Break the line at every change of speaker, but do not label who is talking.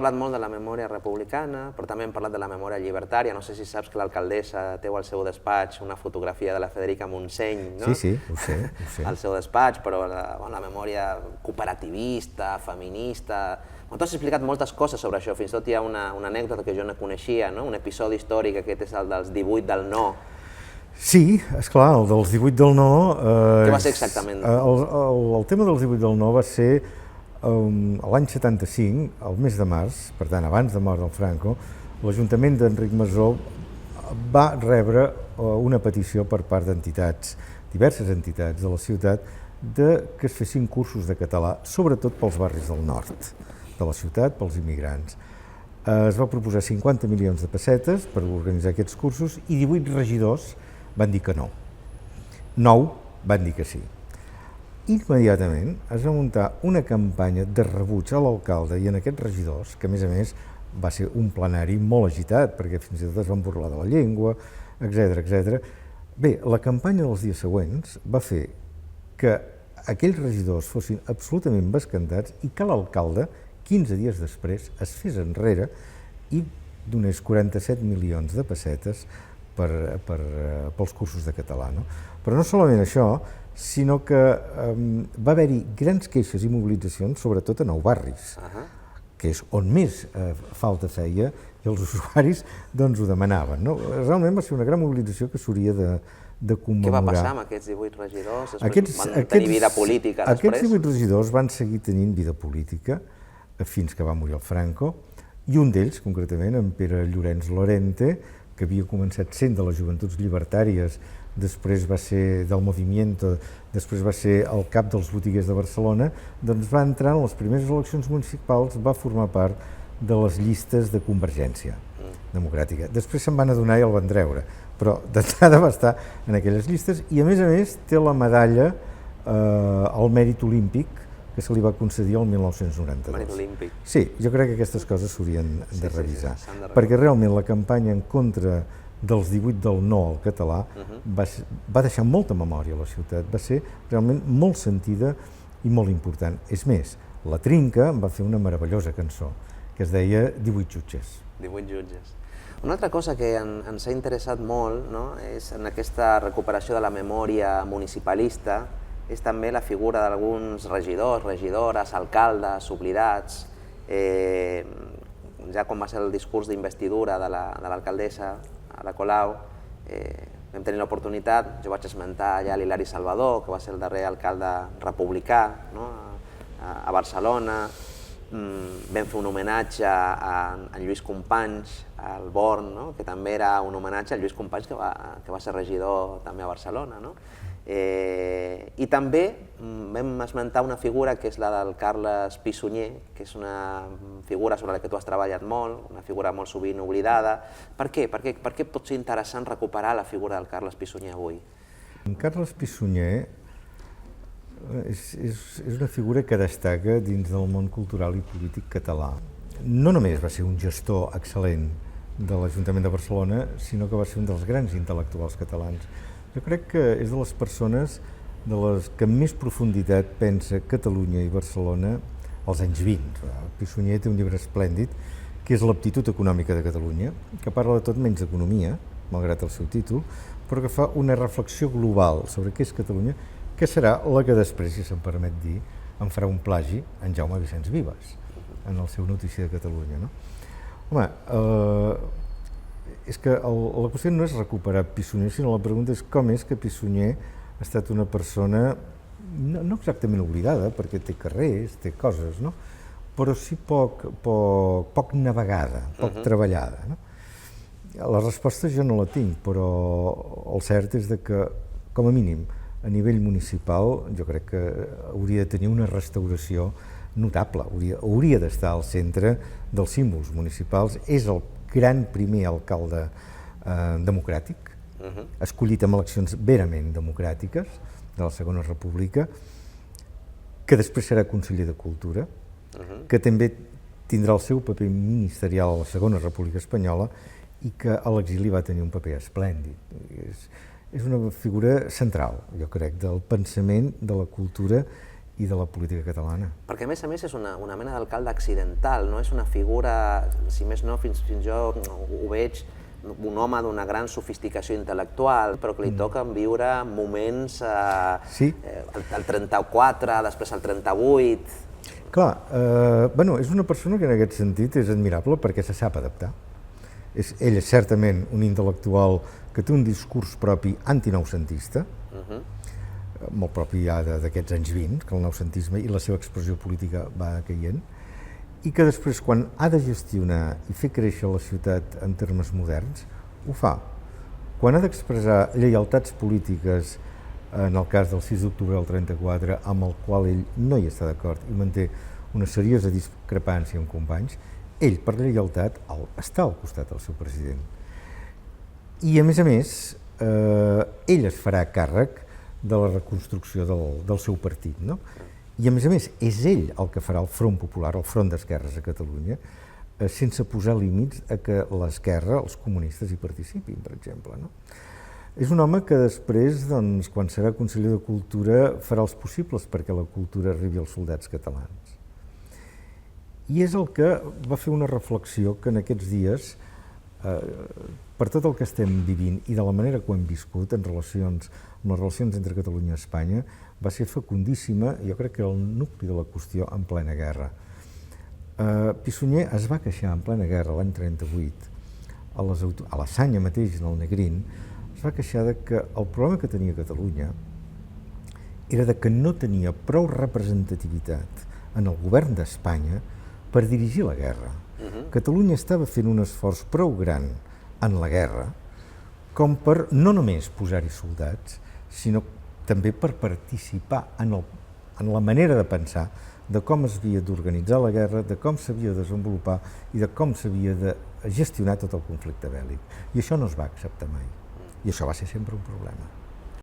parlat molt de la memòria republicana, però també hem parlat de la memòria llibertària. No sé si saps que l'alcaldessa té al seu despatx una fotografia de la Federica Montseny, no?
Sí, ho sé.
Al seu despatx, però la memòria cooperativista, feminista... Tu has explicat moltes coses sobre això, fins i tot hi ha una anècdota que jo no coneixia, un episodi històric, aquest és el dels 18 del no.
Sí, esclar, el dels 18 del no...
Què va ser exactament?
El tema dels 18 del no va ser l'any 75, al mes de març, per tant, abans de mort del Franco, l'Ajuntament d'Enric Masó va rebre una petició per part d'entitats, diverses entitats de la ciutat, que es fessin cursos de català, sobretot pels barris del nord de la ciutat, pels immigrants. Es va proposar 50 milions de pessetes per organitzar aquests cursos i 18 regidors van dir que no. 9 van dir que sí. Immediatament es va muntar una campanya de rebuig a l'alcalde i en aquests regidors, que a més va ser un plenari molt agitat, perquè fins i tot es van burlar de la llengua, etc. Bé, la campanya dels dies següents va fer que aquells regidors fossin absolutament bescantats i que l'alcalde, 15 dies després, es fes enrere i donés 47 milions de pessetes pels cursos de català. Però no solament això, sinó que va haver-hi grans queixes i mobilitzacions, sobretot a 9 barris, que és on més falta feia i els usuaris ho demanaven. Realment va ser una gran mobilització que s'hauria de commemorar.
Què va passar amb aquests 18 regidors? Van tenir vida política després?
Aquests 18 regidors van seguir tenint vida política fins que va morir el Franco, i un d'ells, concretament, en Pere Llorenç Lorente, que havia començat sent de les Joventuts Llibertàries, després va ser del Movimiento, després va ser el cap dels botiguers de Barcelona, doncs va entrar en les primeres eleccions municipals, va formar part de les llistes de Convergència Democràtica. Després se'n van adonar i el van treure, però d'entrada va estar en aquelles llistes i a més té la medalla al mèrit olímpic que se li va concedir el 1992.
Mèrit olímpic.
Sí, jo crec que aquestes coses s'haurien de revisar, perquè realment la campanya en contra dels 18 del no al català va deixar molta memòria a la ciutat, va ser realment molt sentida i molt important. És més, la Trinca va fer una meravellosa cançó que es deia 18 jutges.
18 jutges. Una altra cosa que ens ha interessat molt és en aquesta recuperació de la memòria municipalista és també la figura d'alguns regidors, regidores, alcaldes, oblidats. Ja quan va ser el discurs d'investidura de l'alcaldessa, Ada Colau, vam tenir l'oportunitat, jo vaig esmentar allà l'Hilari Salvador, que va ser el darrer alcalde republicà a Barcelona, vam fer un homenatge a Lluís Companys, al Born, que també era un homenatge a Lluís Companys, que va ser regidor també a Barcelona. I també vam esmentar una figura que és la del Carles Pi Sunyer, que és una figura sobre la que tu has treballat molt, una figura molt sovint oblidada. Per què? Per què pot ser interessant recuperar la figura del Carles Pi Sunyer avui?
En Carles Pi Sunyer és una figura que destaca dins del món cultural i polític català. No només va ser un gestor excel·lent de l'Ajuntament de Barcelona, sinó que va ser un dels grans intel·lectuals catalans. Jo crec que és de les persones de les que amb més profunditat pensa Catalunya i Barcelona als anys 20. Pi Sunyer té un llibre esplèndid, que és l'Aptitud econòmica de Catalunya, que parla de tot menys d'economia, malgrat el seu títol, però que fa una reflexió global sobre què és Catalunya, que serà la que després, si se'm permet dir, en farà un plagi en Jaume Vicenç Vives, en el seu Notícia de Catalunya. Home, és que la qüestió no és recuperar Pi Sunyer, sinó la pregunta és com és que Pi Sunyer ha estat una persona no exactament oblidada, perquè té carrers, té coses, però sí poc navegada, poc treballada. La resposta jo no la tinc, però el cert és que, com a mínim, a nivell municipal, jo crec que hauria de tenir una restauració notable, hauria d'estar al centre dels símbols municipals. És el gran primer alcalde democràtic, escollit amb eleccions verament democràtiques de la Segona República, que després serà conseller de Cultura, que també tindrà el seu paper ministerial a la Segona República Espanyola i que a l'exili va tenir un paper esplèndid. És una figura central, jo crec, del pensament, de la cultura i de la política catalana.
Perquè a més és una mena d'alcalde accidental, no és una figura, si més no, fins jo ho veig, un home d'una gran sofisticació intel·lectual, però que li toca viure moments el 34, després el 38...
Clar, és una persona que en aquest sentit és admirable perquè se sap adaptar. Ell és certament un intel·lectual que té un discurs propi antinoucentista, molt propi ja d'aquests anys 20, que el noucentisme i la seva expressió política va caient, i que després, quan ha de gestionar i fer créixer la ciutat en termes moderns, ho fa. Quan ha d'expressar lleialtats polítiques, en el cas del 6 d'octubre del 34, amb el qual ell no hi està d'acord i manté una seriosa discrepància amb companys, ell, per lleialtat, està al costat del seu president. I, a més, ell es farà càrrec de la reconstrucció del seu partit, no? I, a més, és ell el que farà el Front Popular, el Front d'Esquerres a Catalunya, sense posar límits a que l'esquerra, els comunistes, hi participin, per exemple, no? És un home que després, doncs, quan serà conseller de Cultura, farà els possibles perquè la cultura arribi als soldats catalans. I és el que va fer una reflexió que en aquests dies, per tot el que estem vivint i de la manera que ho hem viscut amb les relacions entre Catalunya i Espanya, va ser fecundíssima, jo crec que era el nucli de la qüestió en plena guerra. Pissunyer es va queixar en plena guerra l'any 38, a la Sanya mateix, en el Negrín, es va queixar que el problema que tenia Catalunya era que no tenia prou representativitat en el govern d'Espanya per dirigir la guerra. Catalunya estava fent un esforç prou gran en la guerra com per no només posar-hi soldats, sinó també per participar en la manera de pensar de com es havia d'organitzar la guerra, de com s'havia de desenvolupar i de com s'havia de gestionar tot el conflicte bèl·lic. I això no es va acceptar mai. I això va ser sempre un problema.